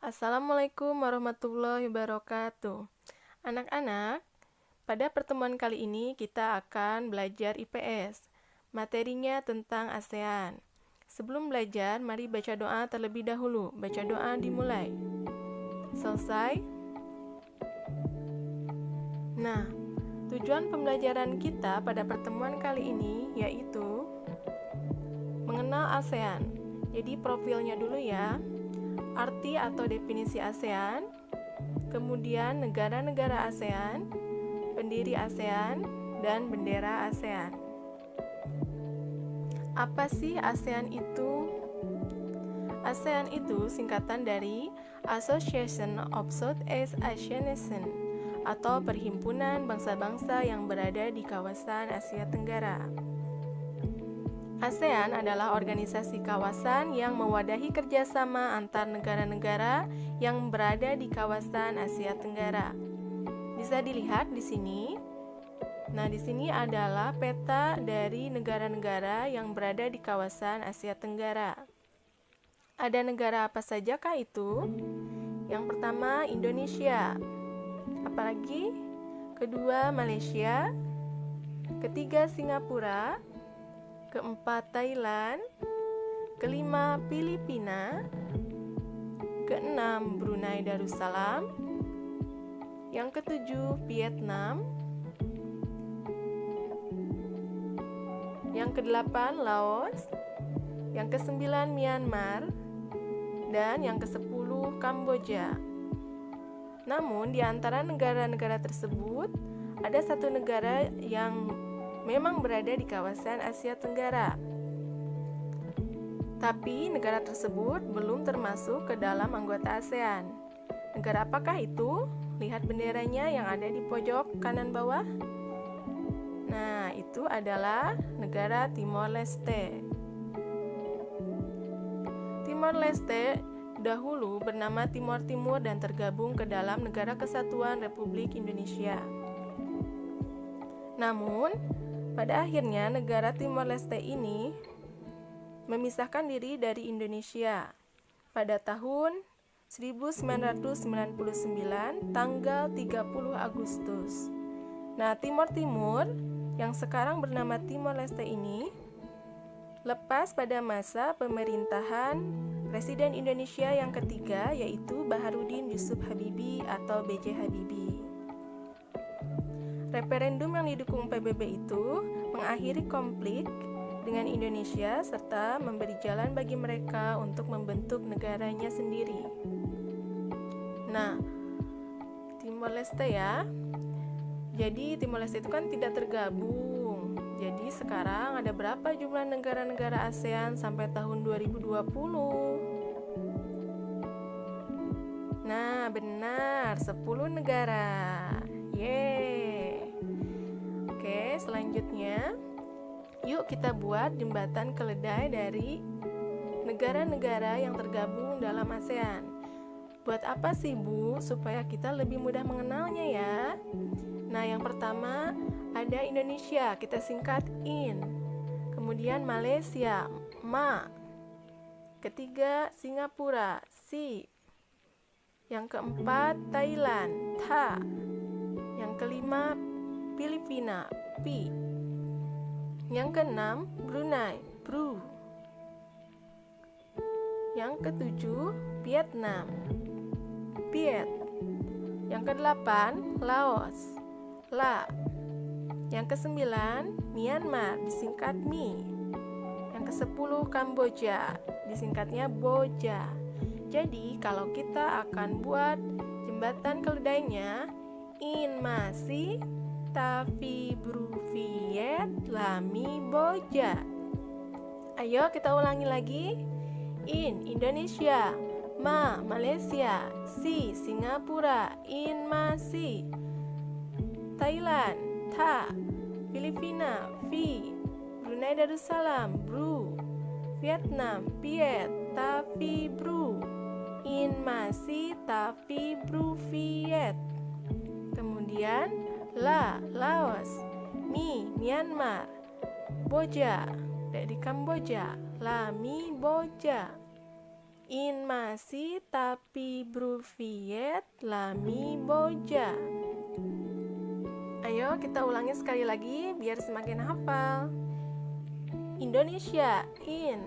Assalamualaikum warahmatullahi wabarakatuh. Anak-anak, pada pertemuan kali ini kita akan belajar IPS. Materinya tentang ASEAN. Sebelum belajar, mari baca doa terlebih dahulu. Baca doa dimulai. Selesai? Nah, tujuan pembelajaran kita pada pertemuan kali ini yaitu mengenal ASEAN. Jadi profilnya dulu ya. Arti atau definisi ASEAN, kemudian negara-negara ASEAN, pendiri ASEAN, dan bendera ASEAN. Apa sih ASEAN itu? ASEAN itu singkatan dari Association of Southeast Asian Nations atau Perhimpunan Bangsa-Bangsa yang berada di kawasan Asia Tenggara. ASEAN adalah organisasi kawasan yang mewadahi kerjasama antar negara-negara yang berada di kawasan Asia Tenggara. Bisa dilihat di sini. Nah, di sini adalah peta dari negara-negara yang berada di kawasan Asia Tenggara. Ada negara apa sajakah itu? Yang pertama, Indonesia. Apalagi? Kedua, Malaysia. Ketiga, Singapura. Keempat, Thailand. Kelima, Filipina. Keenam, Brunei Darussalam. Yang ketujuh, Vietnam. Yang kedelapan, Laos. Yang kesembilan, Myanmar. Dan yang kesepuluh, Kamboja. Namun, di antara negara-negara tersebut, ada satu negara yang memang berada di kawasan Asia Tenggara. Tapi negara tersebut belum termasuk ke dalam anggota ASEAN. Negara apakah itu? Lihat benderanya yang ada di pojok kanan bawah. Nah, itu adalah negara Timor Leste. Timor Leste dahulu bernama Timor Timur dan tergabung ke dalam Negara Kesatuan Republik Indonesia. Namun, pada akhirnya negara Timor Leste ini memisahkan diri dari Indonesia pada tahun 1999 tanggal 30 Agustus. Nah, Timor Timur yang sekarang bernama Timor Leste ini lepas pada masa pemerintahan Presiden Indonesia yang ketiga yaitu Baharudin Yusuf Habibie atau B.J. Habibie. Referendum yang didukung PBB itu mengakhiri konflik dengan Indonesia serta memberi jalan bagi mereka untuk membentuk negaranya sendiri. Nah, Timor Leste ya. Jadi Timor Leste itu kan tidak tergabung. Jadi sekarang ada berapa jumlah negara-negara ASEAN sampai tahun 2020? Nah, benar, 10 negara. Yeay. Oke, selanjutnya yuk kita buat jembatan keledai dari negara-negara yang tergabung dalam ASEAN. Buat apa sih, Bu? Supaya kita lebih mudah mengenalnya ya. Nah, yang pertama ada Indonesia, kita singkat IN. Kemudian Malaysia, MA. Ketiga, Singapura, SI. Yang keempat, Thailand, THA. Yang kelima, Filipina, P. Yang keenam, Brunei, BRU. Yang ketujuh, Vietnam, Viet. Yang kedelapan, Laos, LA. Yang kesembilan, Myanmar, disingkat MI. Yang kesepuluh, Kamboja, disingkatnya BOJA. Jadi, kalau kita akan buat jembatan keledainya, IN masih Tafi Bruviet Lami Boja. Ayo kita ulangi lagi. IN Indonesia, MA Malaysia, SI Singapura, IN masih Thailand, THA, Filipina, VI, Brunei Darussalam, BRU, Vietnam, Viet, Tafi Bru, IN masih Tafi Bru Viet. Kemudian LA, Laos, MI, Myanmar, BOJA, dari Kamboja, Lami Boja. In masih tapi bruviet lami boja. Ayo kita ulangi sekali lagi biar semakin hafal. Indonesia, in.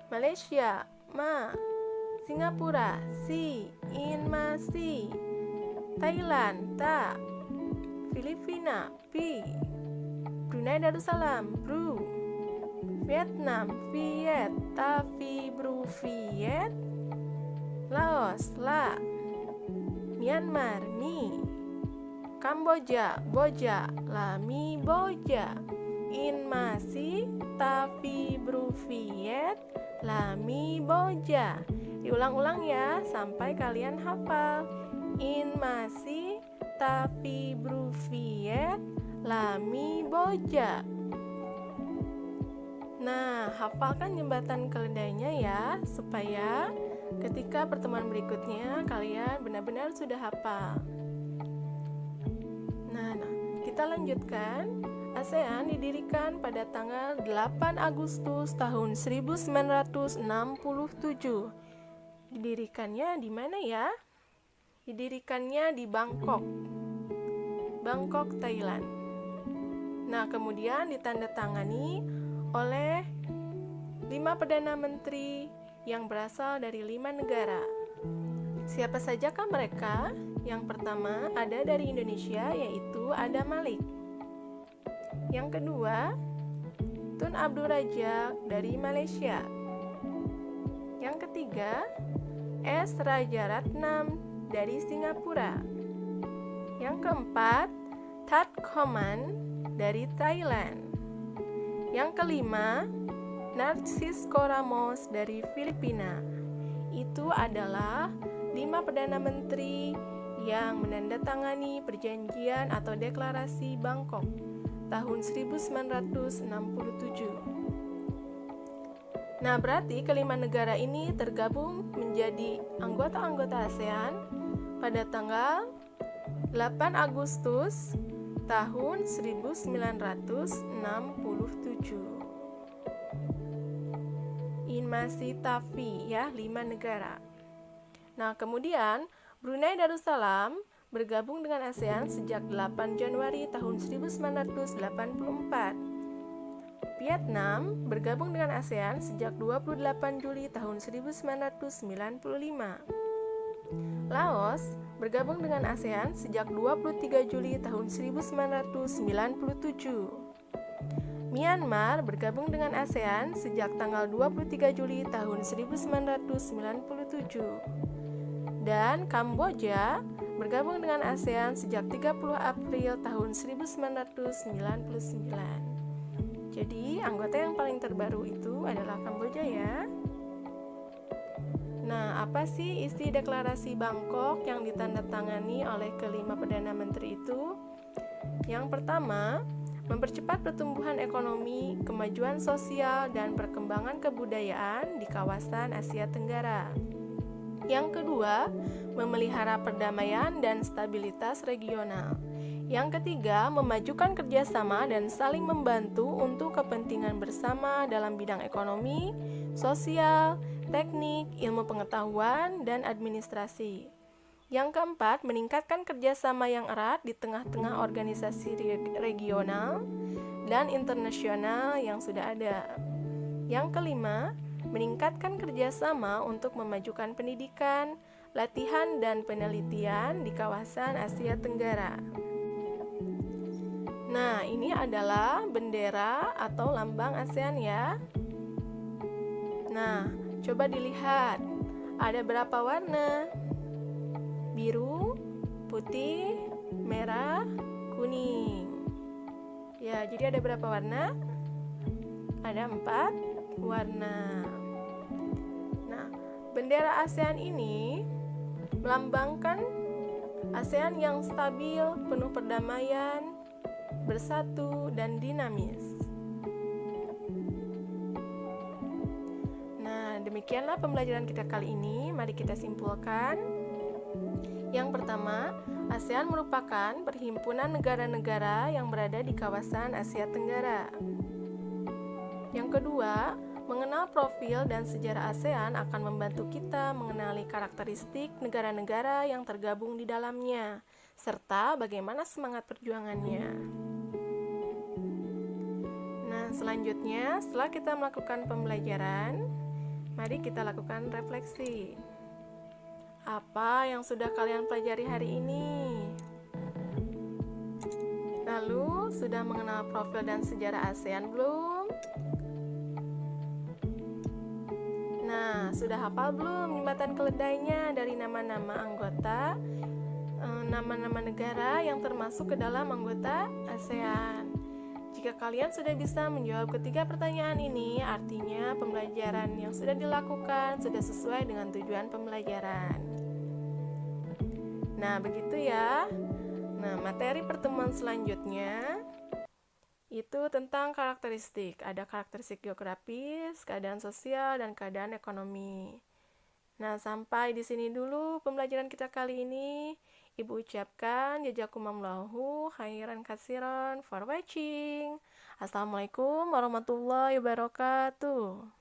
Malaysia, ma. Singapura, si. In masih. Thailand, ta. Filipina, pi. Brunei Darussalam, bru. Vietnam, viet, tapi bru viet. Laos, la. Myanmar, mi. Kamboja, boja, lami boja. In masih, tapi bru viet, lami boja. Diulang-ulang ya sampai kalian hafal. In masih, tapi bru viet, lami boja. Nah, hafalkan jembatan keledainya ya, supaya ketika pertemuan berikutnya kalian benar-benar sudah hafal. Nah, kita lanjutkan. ASEAN didirikan pada tanggal 8 Agustus tahun 1967. Didirikannya di mana ya? Didirikannya di Bangkok, Thailand. Nah, kemudian ditandatangani oleh 5 Perdana Menteri yang berasal dari 5 negara. Siapa sajakah mereka? Yang pertama ada dari Indonesia, yaitu Adam Malik. Yang kedua, Tun Abdul Razak dari Malaysia. Yang ketiga, S. Rajaratnam dari Singapura. Yang keempat, That Coman dari Thailand. Yang kelima, Narcisco Ramos dari Filipina. Itu adalah 5 Perdana Menteri yang menandatangani perjanjian atau deklarasi Bangkok tahun 1967. Nah, berarti kelima negara ini tergabung menjadi anggota-anggota ASEAN pada tanggal 8 Agustus tahun 1967. In masih tapi ya, 5 negara. Nah, kemudian Brunei Darussalam bergabung dengan ASEAN sejak 8 Januari tahun 1984. Vietnam bergabung dengan ASEAN sejak 28 Juli tahun 1995. Laos bergabung dengan ASEAN sejak 23 Juli tahun 1997. Myanmar bergabung dengan ASEAN sejak tanggal 23 Juli tahun 1997. Dan Kamboja bergabung dengan ASEAN sejak 30 April tahun 1999. Jadi, anggota yang paling terbaru itu adalah Kamboja ya. Nah, apa sih isi deklarasi Bangkok yang ditandatangani oleh kelima Perdana Menteri itu? Yang pertama, mempercepat pertumbuhan ekonomi, kemajuan sosial, dan perkembangan kebudayaan di kawasan Asia Tenggara. Yang kedua, memelihara perdamaian dan stabilitas regional. Yang ketiga, memajukan kerjasama dan saling membantu untuk kepentingan bersama dalam bidang ekonomi, sosial, teknik, ilmu pengetahuan, dan administrasi. Yang keempat, meningkatkan kerjasama yang erat di tengah-tengah organisasi regional dan internasional yang sudah ada. Yang kelima, meningkatkan kerjasama untuk memajukan pendidikan, latihan, dan penelitian di kawasan Asia Tenggara. Nah, ini adalah bendera atau lambang ASEAN ya. Nah, coba dilihat, ada berapa warna? Biru, putih, merah, kuning. Ya, jadi ada berapa warna? Ada 4 warna. Nah, bendera ASEAN ini melambangkan ASEAN yang stabil, penuh perdamaian, bersatu, dan dinamis. Nah, demikianlah pembelajaran kita kali ini. Mari kita simpulkan. Yang pertama, ASEAN merupakan perhimpunan negara-negara yang berada di kawasan Asia Tenggara. Yang kedua, Mengenal profil dan sejarah ASEAN akan membantu kita mengenali karakteristik negara-negara yang tergabung di dalamnya, serta bagaimana semangat perjuangannya. Nah, selanjutnya setelah kita melakukan pembelajaran, mari kita lakukan refleksi. Apa yang sudah kalian pelajari hari ini? Lalu, sudah mengenal profil dan sejarah ASEAN belum? Nah, sudah hafal belum jembatan keledainya dari nama-nama anggota, nama-nama negara yang termasuk ke dalam anggota ASEAN? Jika kalian sudah bisa menjawab ketiga pertanyaan ini, artinya pembelajaran yang sudah dilakukan sudah sesuai dengan tujuan pembelajaran. Nah, begitu ya. Nah, materi pertemuan selanjutnya itu tentang karakteristik. Ada karakteristik geografis, keadaan sosial, dan keadaan ekonomi. Nah, sampai di sini dulu pembelajaran kita kali ini. Ibu ucapkan jazakumullahu khairan katsiran for watching. Assalamualaikum warahmatullahi wabarakatuh.